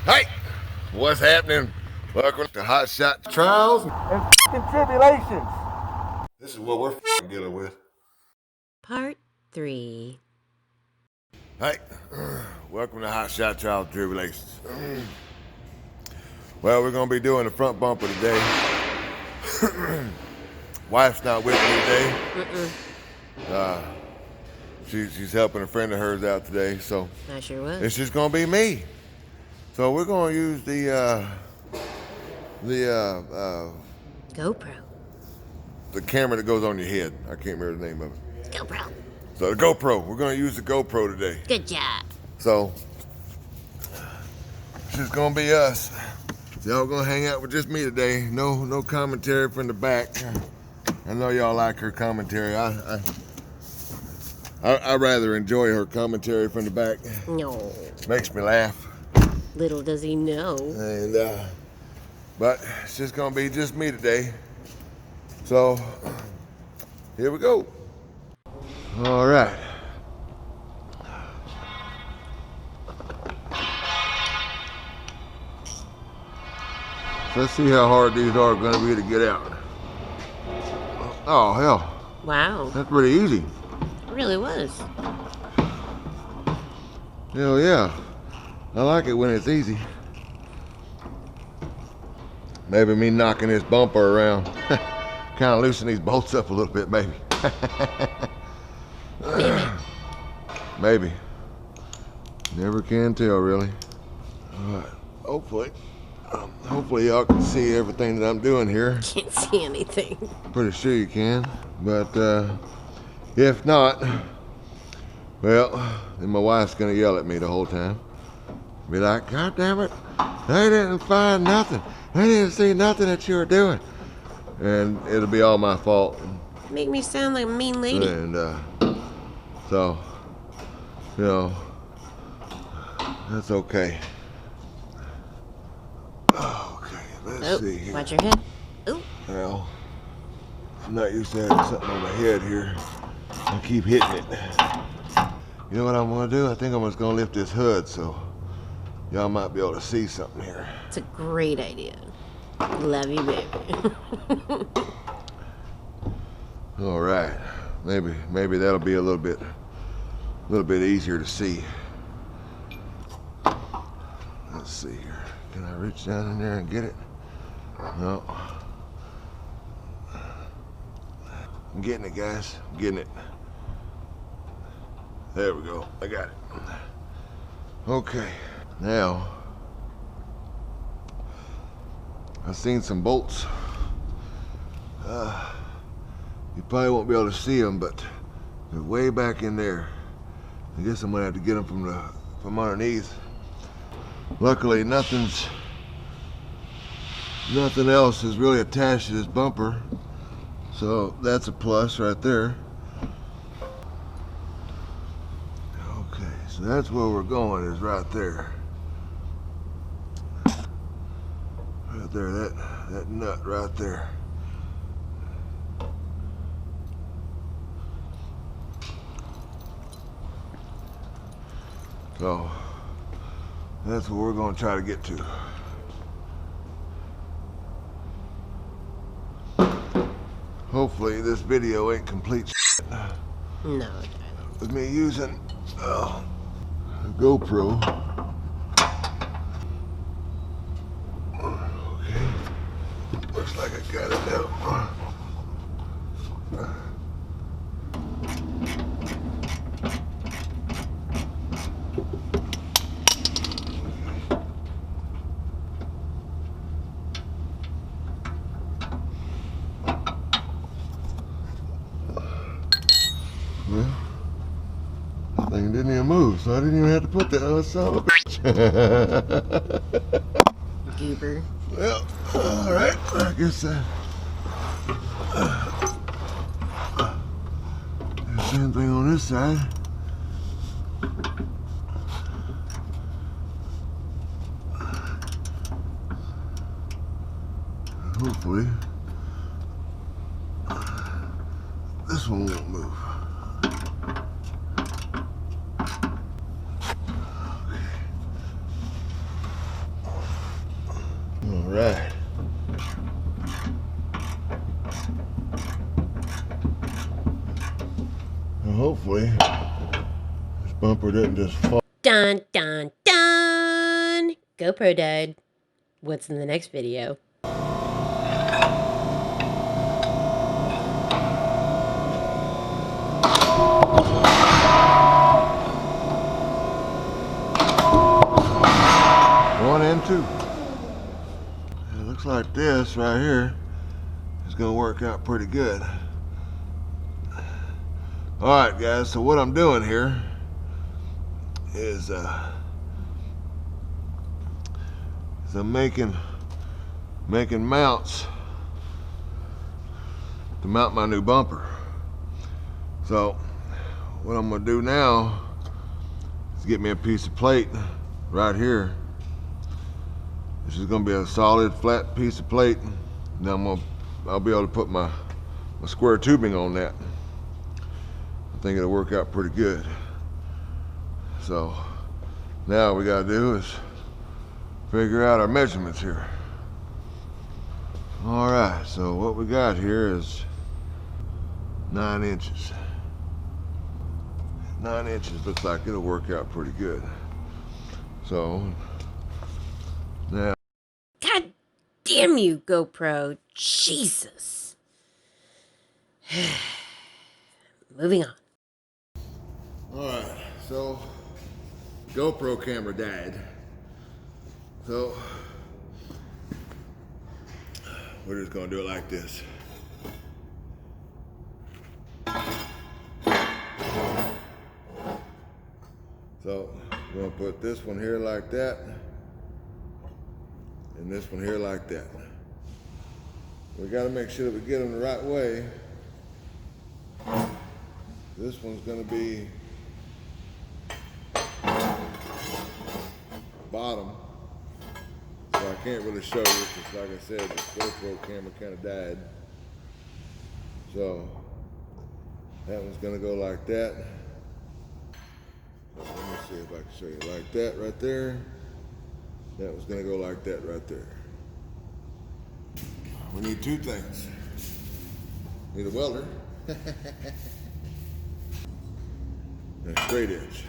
Hey, what's happening? Welcome to Hotshot Trials and Tribulations. This is what we're dealing with. Part 3. Hey, welcome to Hotshot Trials and Tribulations. Well, we're gonna be doing the front bumper today. Wife's not with me today. She's helping a friend of hers out today, so I sure was. it's just gonna be me. So we're gonna use the GoPro. camera that goes on your head. I can't remember the name of it. GoPro. So the GoPro. We're gonna use the GoPro today. Good job. So it's just gonna be us. Y'all gonna hang out with just me today. No commentary from the back. I know y'all like her commentary. I rather enjoy her commentary from the back. No. Makes me laugh. Little does he know. And but it's just gonna be just me today. So here we go. All right. So let's see how hard these are gonna be to get out. Oh hell, Wow. that's pretty easy. It really was. Hell yeah. I like it when it's easy. Maybe me knocking this bumper around kind of loosen these bolts up a little bit, maybe. Maybe. Maybe. Never can tell, really. All right. Hopefully y'all can see everything that I'm doing here. Can't see anything. Pretty sure you can, but if not, well, then my wife's gonna yell at me the whole time. Be like, God damn it, they didn't find nothing. They didn't see nothing that you were doing. And it'll be all my fault. Make me sound like a mean lady. And so, you know, that's okay. Okay, let's see here. Watch your head. Oh. Well, I'm not used to having something on my head here. I keep hitting it. You know what I'm gonna do? I think I'm just gonna lift this hood so y'all might be able to see something here. It's a great idea. Love you, baby. All right, maybe that'll be a little bit easier to see. Let's see here. Can I reach down in there and get it? No. I'm getting it, guys. I'm getting it. There we go. I got it. Okay. Now, I've seen some bolts. You probably won't be able to see them, but they're way back in there. I guess I'm gonna have to get them from underneath. Luckily, nothing else is really attached to this bumper, so that's a plus right there. Okay, so that's where we're going, is right there. Right there, that nut right there. So that's what we're going to try to get to. Hopefully this video ain't complete shit. No, Tyler. With me using a GoPro. Okay, looks like I got it now. Well, this thing didn't even move, so I didn't even have to put that on son of a bitch. Goober. Well, all right, I guess there's the same thing on this side. Hopefully, this one won't move. right. Well, hopefully this bumper didn't just fall. Dun dun dun! GoPro died. What's in the next video? One and two. It looks like this right here is gonna work out pretty good. All right, guys, so what I'm doing here is I'm making mounts to mount my new bumper. So what I'm gonna do now is get me a piece of plate right here. This is gonna be a solid flat piece of plate. Now I'll be able to put my square tubing on that. I think it'll work out pretty good. So now all we gotta do is figure out our measurements here. All right, so what we got here is 9 inches. 9 inches looks like it'll work out pretty good. So now, God damn you, GoPro. Jesus. Moving on. all right, so GoPro camera died. So we're just gonna do it like this. So we're gonna put this one here like that, and this one here like that. We gotta make sure that we get them the right way. This one's gonna be bottom, so I can't really show you because, like I said, the GoPro camera kind of died. So that one's gonna go like that. So let me see if I can show you like that right there. That one's gonna go like that right there. We need two things. Need a welder and a straight edge.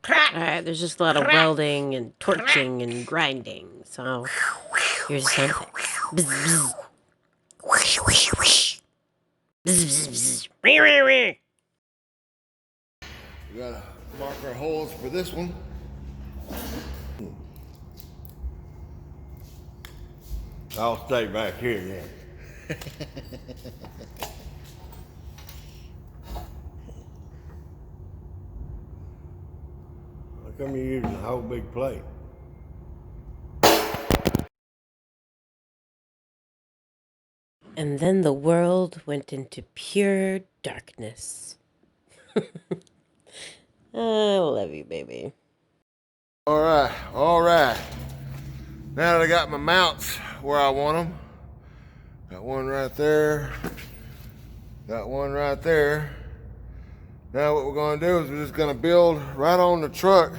Alright, there's just a lot of welding and torching and grinding, so here's something. Bzz, bzz. Whoosh, whoosh, whoosh. Bzz, bzz, bzz. Wee, wee, wee. We gotta mark our holes for this one. I'll stay back here then. How come you're using a whole big plate? And then the world went into pure darkness. I love you, baby. All right, all right. Now that I got my mounts where I want them, got one right there, got one right there. Now what we're gonna do is we're just gonna build right on the truck.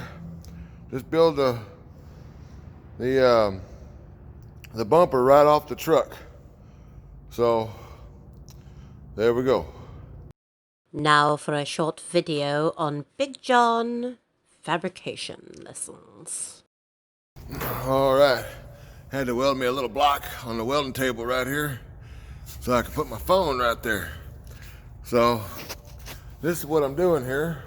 Just build the bumper right off the truck. So there we go. Now for a short video on Big John Fabrication Lessons. All right, had to weld me a little block on the welding table right here so I can put my phone right there. So this is what I'm doing here.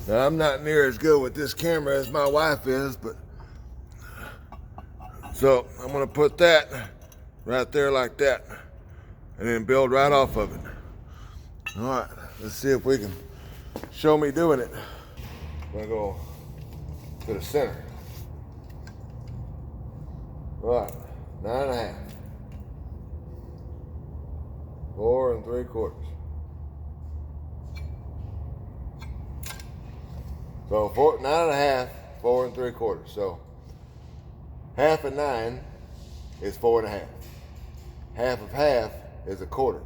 Now, I'm not near as good with this camera as my wife is, but so I'm gonna put that right there like that and then build right off of it. All right, let's see if we can show me doing it. I'm gonna go to the center. All right, 9 1/2. 4 3/4. So 9 1/2, 4 3/4. So 1/2 of 9 is 4 1/2. 1/2 of 1/2 is 1/4.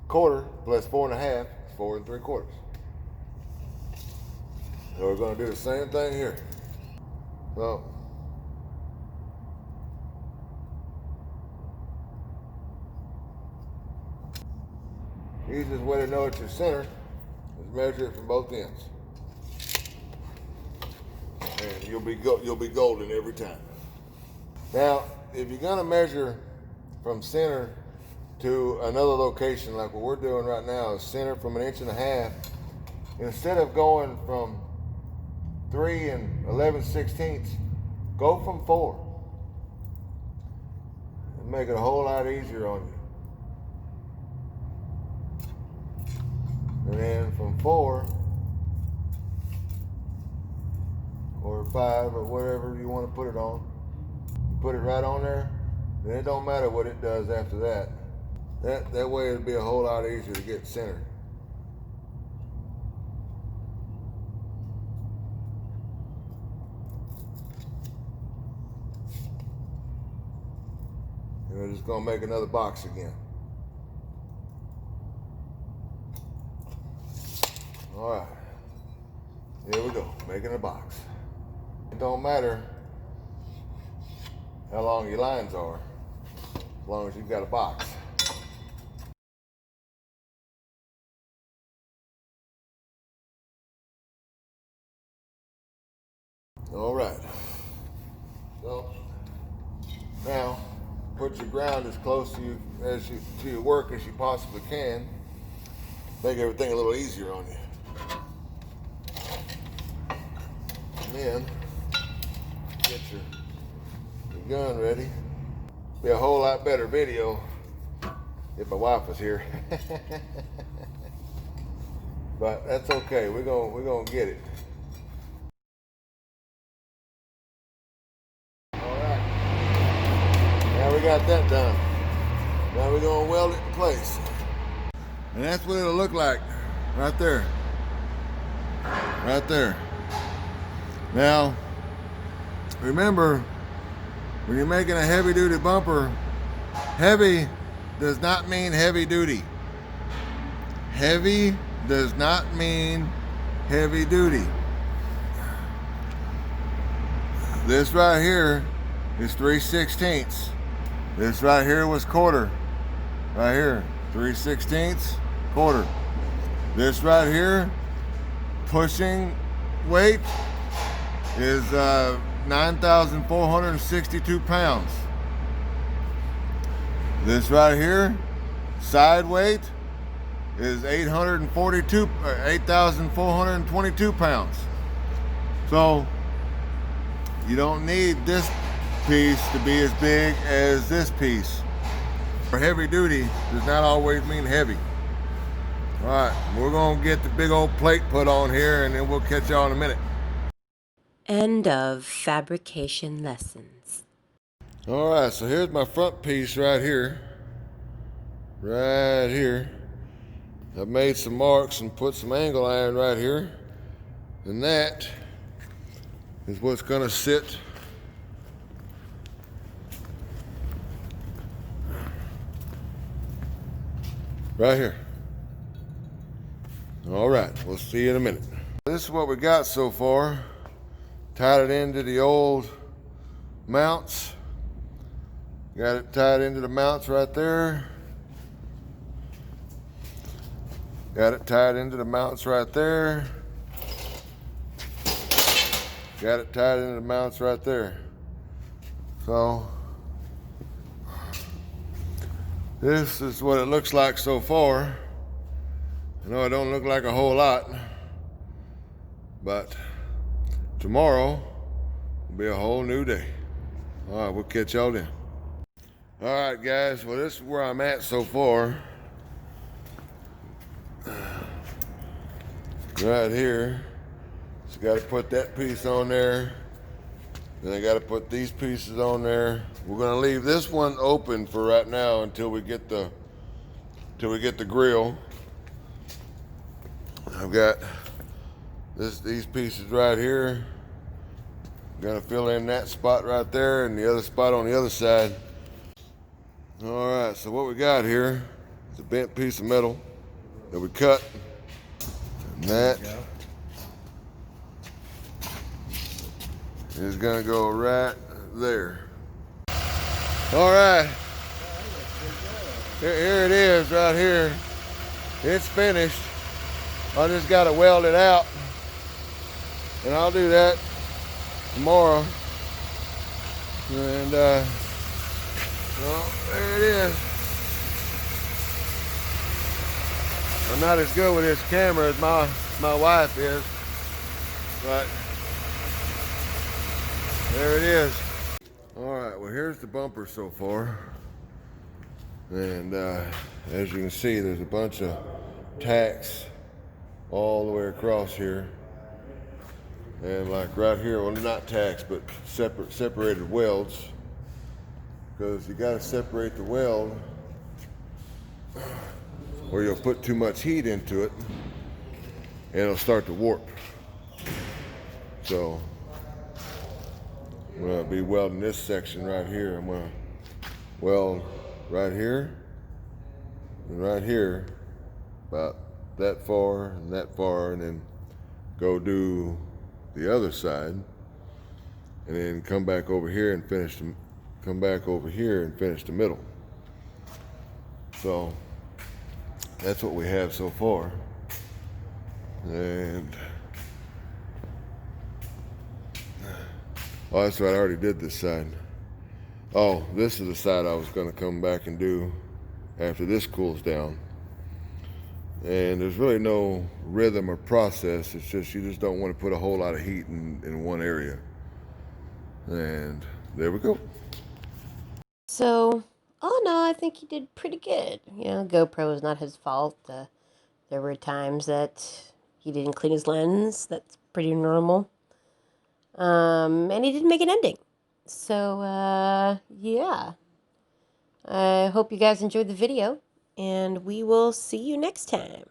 1/4 plus 4 1/2 is 4 3/4. So we're going to do the same thing here. So easiest way to know it's your center is measure it from both ends, and you'll be golden every time. Now, if you're going to measure from center to another location, like what we're doing right now, is center from 1.5 inches, instead of going from 3 11/16, go from 4. It'll make it a whole lot easier on you. And then from 4 or 5 or whatever you want to put it on, you put it right on there, then it don't matter what it does after that. That way it'll be a whole lot easier to get centered. And we're just gonna make another box again. All right, here we go, making a box. It don't matter how long your lines are, as long as you've got a box. All right, so now put your ground as close to your work as you possibly can. Make everything a little easier on you. And then get your gun ready. Be a whole lot better video if my wife was here. But that's okay. We're gonna get it. Now we got that done. Now we're gonna weld it in place. And that's what it'll look like right there. Right there. Now, remember, when you're making a heavy duty bumper, heavy does not mean heavy duty. Heavy does not mean heavy duty. This right here is 3/16. This right here was quarter. Right here, 3/16, quarter. This right here, pushing weight, is 9,462 pounds. This right here, side weight, is 8,422 pounds. So you don't need this piece to be as big as this piece. For heavy duty does not always mean heavy. All right, we're gonna get the big old plate put on here, and then we'll catch y'all in a minute. End of Fabrication Lessons. All right, so here's my front piece right here. Right here. I've made some marks and put some angle iron right here. And that is what's gonna sit right here. All right, we'll see you in a minute. This is what we got so far. Tied it into the old mounts. Got it tied into the mounts right there. Got it tied into the mounts right there. Got it tied into the mounts right there. So this is what it looks like so far. I know it don't look like a whole lot, but tomorrow will be a whole new day. All right, we'll catch y'all then. All right, guys, well, this is where I'm at so far. Right here. So got to put that piece on there. Then I got to put these pieces on there. We're gonna leave this one open for right now until we get the grill. I've got these pieces right here. Gonna fill in that spot right there and the other spot on the other side. All right, so what we got here is a bent piece of metal that we cut. And that is gonna go right there. All right, here it is right here. It's finished. I just gotta weld it out, and I'll do that tomorrow. And well, there it is. I'm not as good with this camera as my wife is, but there it is. All right, well, here's the bumper so far. And as you can see, there's a bunch of tacks all the way across here. And like right here, well, not tacks, but separated welds. Because you gotta separate the weld or you'll put too much heat into it and it'll start to warp. So I'm gonna be welding this section right here. I'm gonna weld right here and right here, about that far, and then go do the other side, and then come back over here and finish the middle. So that's what we have so far. And oh, that's right, I already did this side. Oh, this is the side I was going to come back and do after this cools down. And there's really no rhythm or process. It's just you just don't want to put a whole lot of heat in one area. And there we go. So, oh no, I think he did pretty good. You know, GoPro is not his fault. There were times that he didn't clean his lens. That's pretty normal. And he didn't make an ending. So, yeah. I hope you guys enjoyed the video, and we will see you next time.